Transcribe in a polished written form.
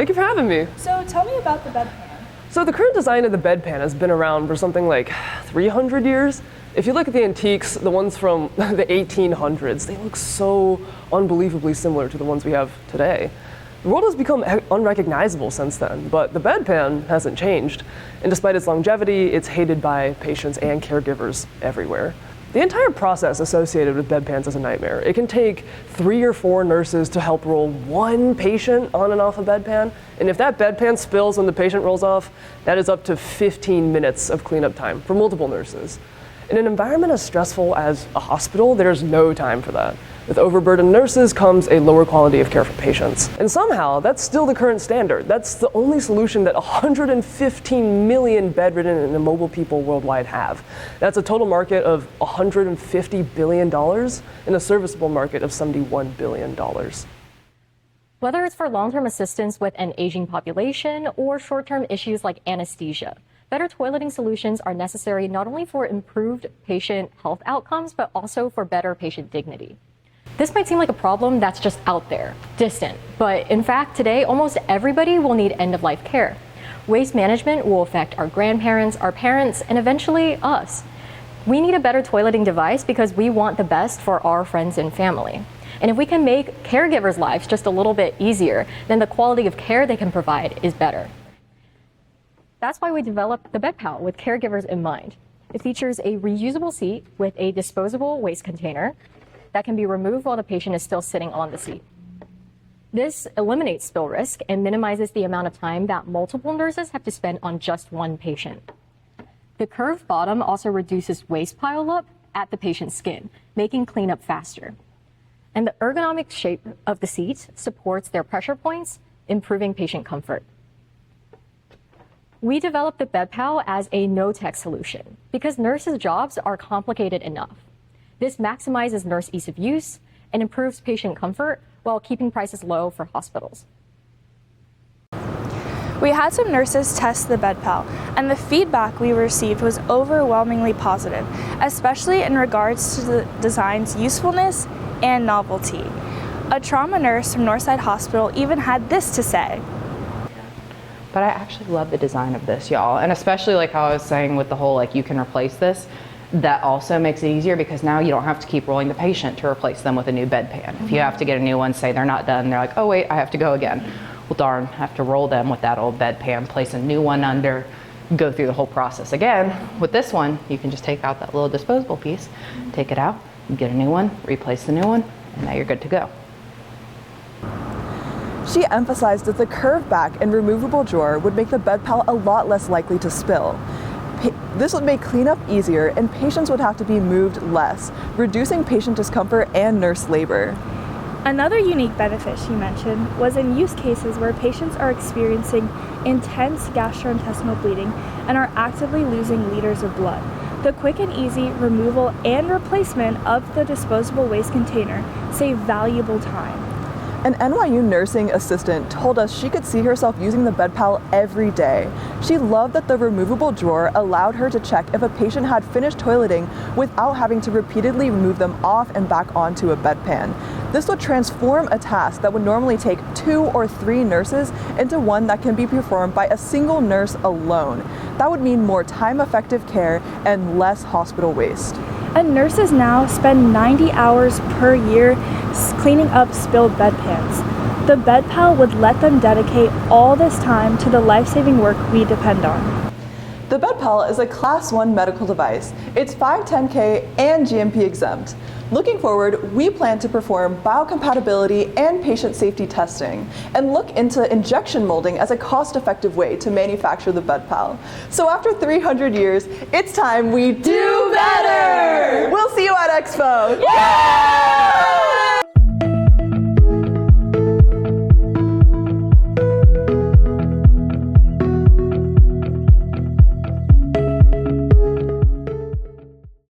Thank you for having me. So tell me about the bedpan. So the current design of the bedpan has been around for something like 300 years. If you look at the antiques, the ones from the 1800s, they look so unbelievably similar to the ones we have today. The world has become unrecognizable since then, but the bedpan hasn't changed. And despite its longevity, it's hated by patients and caregivers everywhere. The entire process associated with bedpans is a nightmare. It can take 3 or 4 nurses to help roll one patient on and off a bedpan. And if that bedpan spills when the patient rolls off, that is up to 15 minutes of cleanup time for multiple nurses. In an environment as stressful as a hospital, there's no time for that. With overburdened nurses comes a lower quality of care for patients. And somehow, that's still the current standard. That's the only solution that 115 million bedridden and immobile people worldwide have. That's a total market of $150 billion and a serviceable market of $71 billion. Whether it's for long-term assistance with an aging population or short-term issues like anesthesia, better toileting solutions are necessary not only for improved patient health outcomes, but also for better patient dignity. This might seem like a problem that's just out there, distant, but in fact, today, almost everybody will need end-of-life care. Waste management will affect our grandparents, our parents, and eventually us. We need a better toileting device because we want the best for our friends and family. And if we can make caregivers' lives just a little bit easier, then the quality of care they can provide is better. That's why we developed the BedPal with caregivers in mind. It features a reusable seat with a disposable waste container that can be removed while the patient is still sitting on the seat. This eliminates spill risk and minimizes the amount of time that multiple nurses have to spend on just one patient. The curved bottom also reduces waste pileup at the patient's skin, making cleanup faster. And the ergonomic shape of the seat supports their pressure points, improving patient comfort. We developed the BedPal as a no-tech solution because nurses' jobs are complicated enough. This maximizes nurse ease of use and improves patient comfort while keeping prices low for hospitals. We had some nurses test the BedPal, and the feedback we received was overwhelmingly positive, especially in regards to the design's usefulness and novelty. A trauma nurse from Northside Hospital even had this to say. But I actually love the design of this, y'all. And especially like how I was saying with the whole, like, you can replace this. That also makes it easier because now you don't have to keep rolling the patient to replace them with a new bedpan. If you have to get a new one, say they're not done, they're like, oh wait, I have to go again. Well, darn, have to roll them with that old bedpan, place a new one under, go through the whole process again. With this one, you can just take out that little disposable piece, take it out, get a new one, replace the new one, and now you're good to go. She emphasized that the curved back and removable drawer would make the BedPal a lot less likely to spill. This would make cleanup easier and patients would have to be moved less, reducing patient discomfort and nurse labor. Another unique benefit she mentioned was in use cases where patients are experiencing intense gastrointestinal bleeding and are actively losing liters of blood. The quick and easy removal and replacement of the disposable waste container save valuable time. An NYU nursing assistant told us she could see herself using the BedPal every day. She loved that the removable drawer allowed her to check if a patient had finished toileting without having to repeatedly remove them off and back onto a bedpan. This would transform a task that would normally take 2 or 3 nurses into one that can be performed by a single nurse alone. That would mean more time-effective care and less hospital waste. And nurses now spend 90 hours per year cleaning up spilled bedpans. The BedPal would let them dedicate all this time to the life-saving work we depend on. The BedPal is a Class 1 medical device. It's 510K and GMP exempt. Looking forward, we plan to perform biocompatibility and patient safety testing and look into injection molding as a cost-effective way to manufacture the BedPal. So after 300 years, it's time we do better! We'll see you at Expo! Yay!